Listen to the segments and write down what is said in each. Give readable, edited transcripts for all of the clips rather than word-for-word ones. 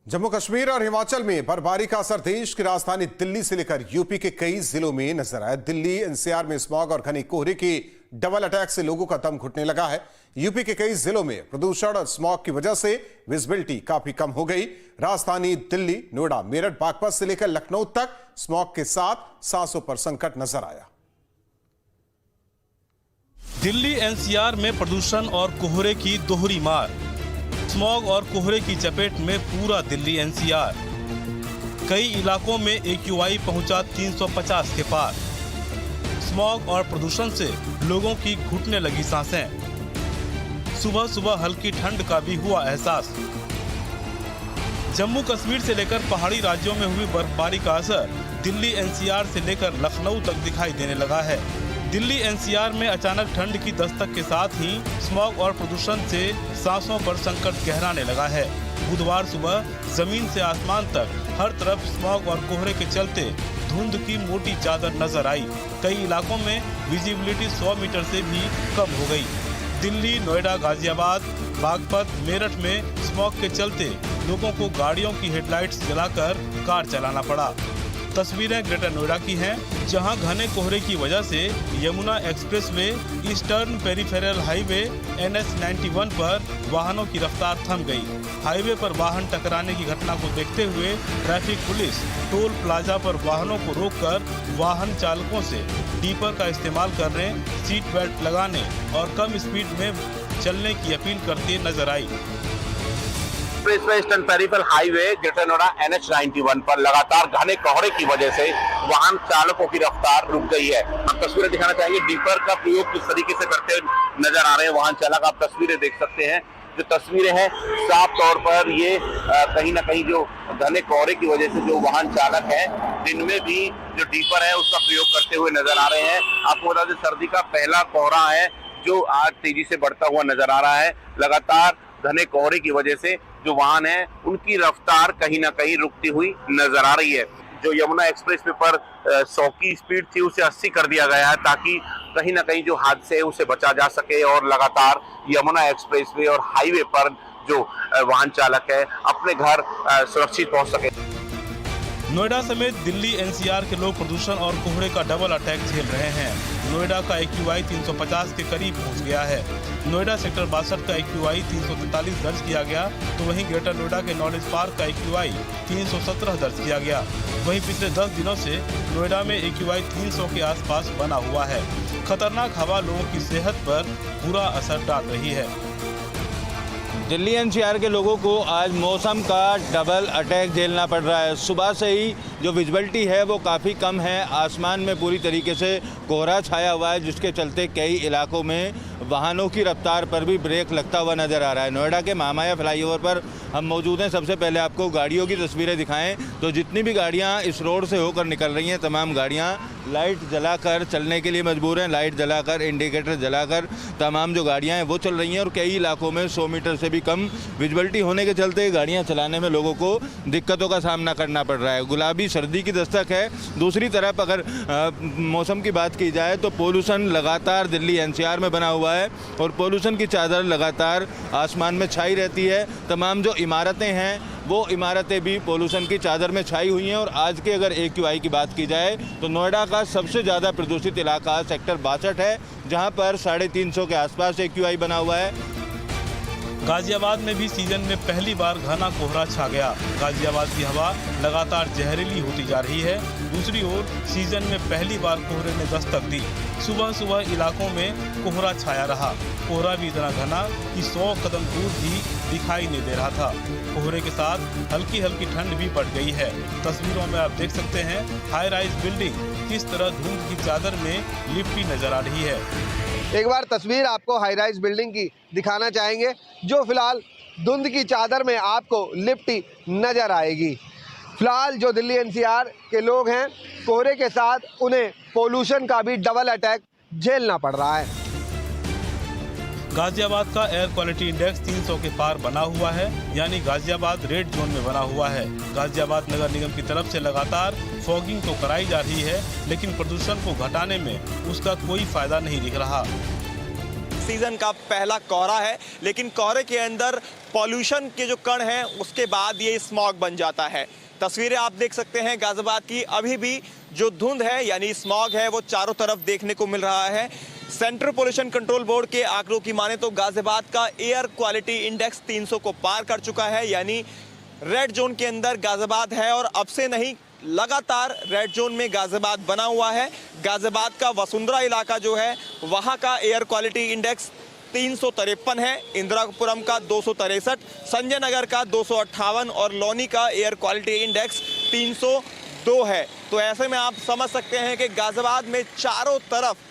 जम्मू कश्मीर और हिमाचल में बर्फबारी का असर देश की राजधानी दिल्ली से लेकर यूपी के कई जिलों में नजर आया। दिल्ली एनसीआर में स्मॉग और घने कोहरे की डबल अटैक से लोगों का दम घुटने लगा है। यूपी के कई जिलों में प्रदूषण और स्मॉग की वजह से विजिबिलिटी काफी कम हो गई। राजधानी दिल्ली, नोएडा, मेरठ, बागपत से लेकर लखनऊ तक स्मॉग के साथ सांसों पर संकट नजर आया। दिल्ली एनसीआर में प्रदूषण और कोहरे की दोहरी मार। स्मॉग और कोहरे की चपेट में पूरा दिल्ली एनसीआर। कई इलाकों में एक्यूआई पहुंचा 350 के पार। स्मॉग और प्रदूषण से लोगों की घुटने लगी सांसें। सुबह सुबह हल्की ठंड का भी हुआ एहसास। जम्मू कश्मीर से लेकर पहाड़ी राज्यों में हुई बर्फबारी का असर दिल्ली एनसीआर से लेकर लखनऊ तक दिखाई देने लगा है। दिल्ली एनसीआर में अचानक ठंड की दस्तक के साथ ही स्मॉग और प्रदूषण से सांसों पर संकट गहराने लगा है। बुधवार सुबह जमीन से आसमान तक हर तरफ स्मॉग और कोहरे के चलते धुंध की मोटी चादर नजर आई। कई इलाकों में विजिबिलिटी 100 मीटर से भी कम हो गई। दिल्ली, नोएडा, गाजियाबाद, बागपत, मेरठ में स्मॉग के चलते लोगों को गाड़ियों की हेडलाइट्स जलाकर कार चलाना पड़ा। तस्वीरें ग्रेटर नोएडा की हैं, जहां घने कोहरे की वजह से Yamuna expressway, eastern peripheral highway NH91 पर वाहनों की रफ्तार थम गई। हाईवे पर वाहन टकराने की घटना को देखते हुए ट्रैफिक पुलिस टोल प्लाजा पर वाहनों को रोककर वाहन चालकों से डीपर का इस्तेमाल करने, सीट बेल्ट लगाने और कम स्पीड में चलने की अपील करती नजर आई। Eastern peripheral highway greater Noida NH91 पर लगातार घने कोहरे की वजह से वाहन चालकों की रफ्तार रुक गई है। हम तस्वीरें दिखाना चाहेंगे डीपर का प्रयोग किस तरीके से करते नजर आ रहे हैं वाहन चालक। आप तस्वीरें देख सकते हैं। जो तस्वीरें हैं साफ तौर पर ये कहीं ना कहीं जो घने कोहरे की वजह से जो वाहन चालक है दिन में भी जो डीपर है उसका प्रयोग करते हुए नजर आ रहे हैं। आपको बता दें सर्दी का पहला कोहरा है जो आज तेजी से बढ़ता हुआ नजर आ रहा है। लगातार घने कोहरे की वजह से जो वाहन है उनकी रफ्तार कहीं ना कहीं रुकती हुई नजर आ रही है। जो यमुना एक्सप्रेस वे पर 100 की स्पीड थी उसे 80 कर दिया गया है ताकि कहीं ना कहीं जो हादसे है उसे बचा जा सके और लगातार यमुना एक्सप्रेस वे और हाईवे पर जो वाहन चालक है अपने घर सुरक्षित पहुंच सके। नोएडा समेत दिल्ली एनसीआर के लोग प्रदूषण और कोहरे का डबल अटैक झेल रहे हैं। नोएडा का एक्यूआई 350 के करीब पहुंच गया है। नोएडा सेक्टर 62 का एक्यूआई 343 दर्ज किया गया, तो वहीं ग्रेटर नोएडा के नॉलेज पार्क का एक्यूआई 317 दर्ज किया गया। वहीं पिछले 10 दिनों से नोएडा में एक्यूआई 300 के आसपास बना हुआ है। खतरनाक हवा लोगों की सेहत पर बुरा असर डाल रही है। दिल्ली एनसीआर के लोगों को आज मौसम का डबल अटैक झेलना पड़ रहा है। सुबह से ही जो विजिबिलिटी है वो काफ़ी कम है। आसमान में पूरी तरीके से कोहरा छाया हुआ है, जिसके चलते कई इलाकों में वाहनों की रफ्तार पर भी ब्रेक लगता हुआ नज़र आ रहा है। नोएडा के महामाया फ्लाईओवर पर हम मौजूद हैं। सबसे पहले आपको गाड़ियों की तस्वीरें दिखाएं तो जितनी भी गाड़ियां इस रोड से होकर निकल रही हैं तमाम गाड़ियां लाइट जलाकर चलने के लिए मजबूर हैं। लाइट जलाकर, इंडिकेटर जलाकर तमाम जो गाड़ियां हैं वो चल रही हैं और कई इलाकों में 100 मीटर से भी कम विजिबिलिटी होने के चलते गाड़ियां चलाने में लोगों को दिक्कतों का सामना करना पड़ रहा है। गुलाबी सर्दी की दस्तक है। दूसरी तरफ अगर मौसम की बात की जाए तो पोल्यूशन लगातार दिल्ली एनसीआर में बना हुआ है और पोल्यूशन की चादर लगातार आसमान में छाई रहती है। तमाम जो इमारतें हैं वो इमारतें भी पोल्यूशन की चादर में छाई हुई हैं। और आज के अगर एक्यूआई की बात की जाए तो नोएडा का सबसे ज़्यादा प्रदूषित इलाका सेक्टर 62 है, जहां पर 350 के आसपास एक्यूआई बना हुआ है। गाजियाबाद में भी सीजन में पहली बार घना कोहरा छा गया। गाजियाबाद की हवा लगातार जहरीली होती जा रही है। दूसरी ओर सीजन में पहली बार कोहरे ने दस्तक दी। सुबह सुबह इलाकों में कोहरा छाया रहा। कोहरा भी इतना घना कि 100 कदम दूर भी दिखाई नहीं दे रहा था। कोहरे के साथ हल्की हल्की ठंड भी पड़ गई है। तस्वीरों में आप देख सकते हैं हाई राइज बिल्डिंग किस तरह धुंध की चादर में लिपटी नजर आ रही है। एक बार तस्वीर आपको हाई राइज बिल्डिंग की दिखाना चाहेंगे जो फिलहाल धुंध की चादर में आपको लिपटी नजर आएगी। फिलहाल जो दिल्ली एनसीआर के लोग हैं कोहरे के साथ उन्हें पोल्यूशन का भी डबल अटैक झेलना पड़ रहा है। गाजियाबाद का एयर क्वालिटी इंडेक्स 300 के पार बना हुआ है, यानी गाजियाबाद रेड जोन में बना हुआ है। गाजियाबाद नगर निगम की तरफ से लगातार फॉगिंग तो कराई जा रही है, लेकिन प्रदूषण को घटाने में उसका कोई फायदा नहीं दिख रहा। सीजन का पहला कोहरा है, लेकिन कोहरे के अंदर पॉल्यूशन के जो कण हैं उसके बाद ये स्मॉग बन जाता है। तस्वीरें आप देख सकते हैं गाजियाबाद की, अभी भी जो धुंध है यानी स्मॉग है वो चारों तरफ देखने को मिल रहा है। सेंट्रल पोल्यूशन कंट्रोल बोर्ड के आंकड़ों की माने तो गाजियाबाद का एयर क्वालिटी इंडेक्स 300 को पार कर चुका है, यानी रेड जोन के अंदर गाजियाबाद है और अब से नहीं लगातार रेड जोन में गाजियाबाद बना हुआ है। गाजियाबाद का वसुंधरा इलाका जो है वहाँ का एयर क्वालिटी इंडेक्स 353 है, इंदिरापुरम का 263, संजय नगर का 258 और लोनी का एयर क्वालिटी इंडेक्स 302 है। तो ऐसे में आप समझ सकते हैं कि गाजियाबाद में चारों तरफ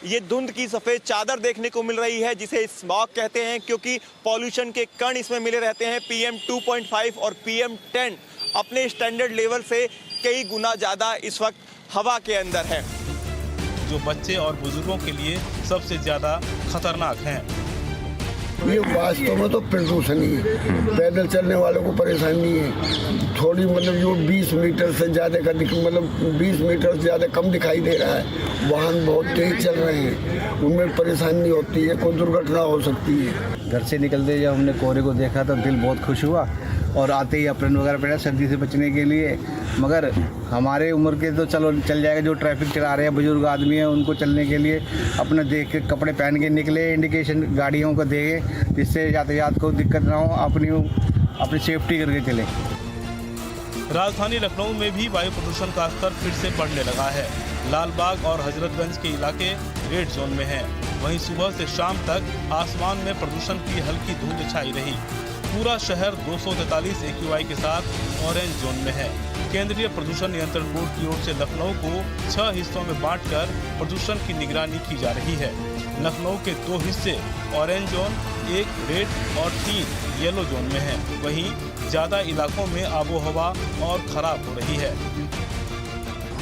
ये धुंध की सफ़ेद चादर देखने को मिल रही है, जिसे स्मॉग कहते हैं, क्योंकि पॉल्यूशन के कण इसमें मिले रहते हैं। PM 2.5 और PM 10 अपने स्टैंडर्ड लेवल से कई गुना ज़्यादा इस वक्त हवा के अंदर है, जो बच्चे और बुजुर्गों के लिए सबसे ज़्यादा खतरनाक हैं। ये वास्तव में तो प्रदूषण ही है, पैदल चलने वालों को परेशानी है। थोड़ी मतलब जो 20 मीटर से ज़्यादा का मतलब 20 मीटर से ज़्यादा कम दिखाई दे रहा है, वाहन बहुत तेज चल रहे हैं, उनमें परेशानी होती है, कोई दुर्घटना हो सकती है। घर से निकलते जब हमने कोहरे को देखा तो दिल बहुत खुश हुआ और आते ही अप्रैल वगैरह पड़ा सर्दी से बचने के लिए। मगर हमारे उम्र के तो चलो चल जाएगा, जो ट्रैफिक चला रहे हैं बुजुर्ग आदमी हैं उनको चलने के लिए अपने देख के कपड़े पहन के निकले, इंडिकेशन गाड़ियों को दें जिससे यातायात को दिक्कत ना हो, अपनी सेफ्टी करके चलें। राजधानी लखनऊ में भी वायु प्रदूषण का स्तर फिर से बढ़ने लगा है। लालबाग और हजरतगंज के इलाके रेड जोन में हैं। वहीं सुबह से शाम तक आसमान में प्रदूषण की हल्की धुंध छाई रही। पूरा शहर 243 AQI के साथ ऑरेंज जोन में है। केंद्रीय प्रदूषण नियंत्रण बोर्ड की ओर से लखनऊ को 6 हिस्सों में बांटकर प्रदूषण की निगरानी की जा रही है। लखनऊ के 2 हिस्से ऑरेंज जोन, 1 रेड और 3 येलो जोन में है। वहीं ज्यादा इलाकों में आबोहवा और खराब हो रही है।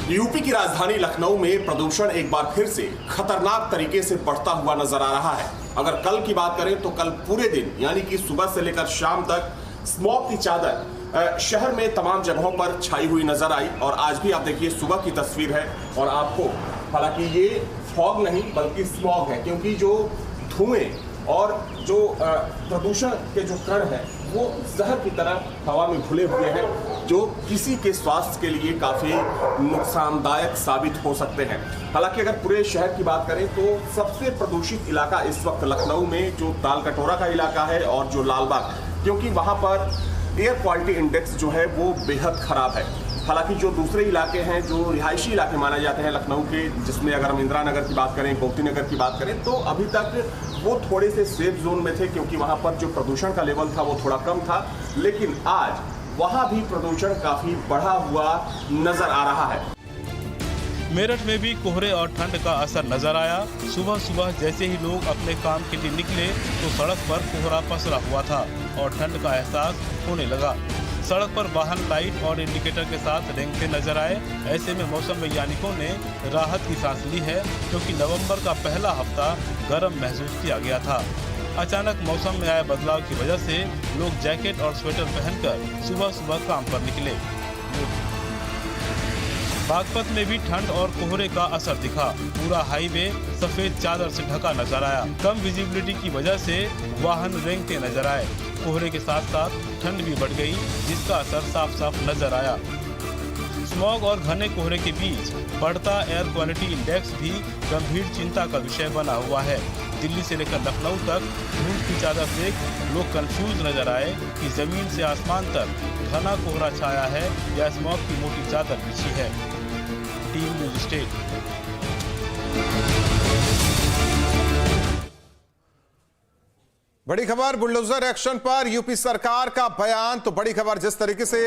यूपी की राजधानी लखनऊ में प्रदूषण एक बार फिर से खतरनाक तरीके से बढ़ता हुआ नजर आ रहा है। अगर कल की बात करें तो कल पूरे दिन यानी कि सुबह से लेकर शाम तक स्मॉग की चादर शहर में तमाम जगहों पर छाई हुई नजर आई। और आज भी आप देखिए सुबह की तस्वीर है और आपको, हालांकि ये फॉग नहीं बल्कि स्मॉग है, क्योंकि जो धुएं और जो प्रदूषण के जो कण हैं वो जहर की तरह हवा में घुले हुए हैं, जो किसी के स्वास्थ्य के लिए काफ़ी नुकसानदायक साबित हो सकते हैं। हालांकि अगर पूरे शहर की बात करें तो सबसे प्रदूषित इलाका इस वक्त लखनऊ में जो तालकटोरा का इलाका है और जो लालबाग, क्योंकि वहाँ पर एयर क्वालिटी इंडेक्स जो है वो बेहद ख़राब है। हालांकि जो दूसरे इलाके हैं जो रिहायशी इलाके माने जाते हैं लखनऊ के, जिसमें अगर हम इंदिरा नगर की बात करें, गोमती नगर की बात करें, तो अभी तक वो थोड़े से सेफ जोन में थे, क्योंकि वहाँ पर जो प्रदूषण का लेवल था वो थोड़ा कम था। लेकिन आज वहाँ भी प्रदूषण काफ़ी बढ़ा हुआ नजर आ रहा है। मेरठ में भी कोहरे और ठंड का असर नजर आया। सुबह सुबह जैसे ही लोग अपने काम के लिए निकले तो सड़क पर कोहरा पसरा हुआ था और ठंड का एहसास होने लगा। सड़क पर वाहन लाइट और इंडिकेटर के साथ रेंगते नजर आए। ऐसे में मौसम वैज्ञानिकों ने राहत की सांस ली है, क्योंकि नवंबर का पहला हफ्ता गर्म महसूस किया गया था। अचानक मौसम में आए बदलाव की वजह से लोग जैकेट और स्वेटर पहनकर सुबह सुबह काम पर निकले। बागपत में भी ठंड और कोहरे का असर दिखा। पूरा हाईवे सफेद चादर से ढका नजर आया। कम विजिबिलिटी की वजह से वाहन रेंगते नजर आए। कोहरे के साथ साथ ठंड भी बढ़ गई, जिसका असर साफ साफ नजर आया। स्मॉग और घने कोहरे के बीच बढ़ता एयर क्वालिटी इंडेक्स भी गंभीर चिंता का विषय बना हुआ है। दिल्ली से लेकर लखनऊ तक धूप की चादर से लोग कंफ्यूज नजर आए कि जमीन से आसमान तक घना कोहरा छाया है या स्मॉग की मोटी चादर बिछी है। Team news state. बड़ी खबर, बुलडोजर एक्शन पर यूपी सरकार का बयान। तो बड़ी खबर जिस तरीके से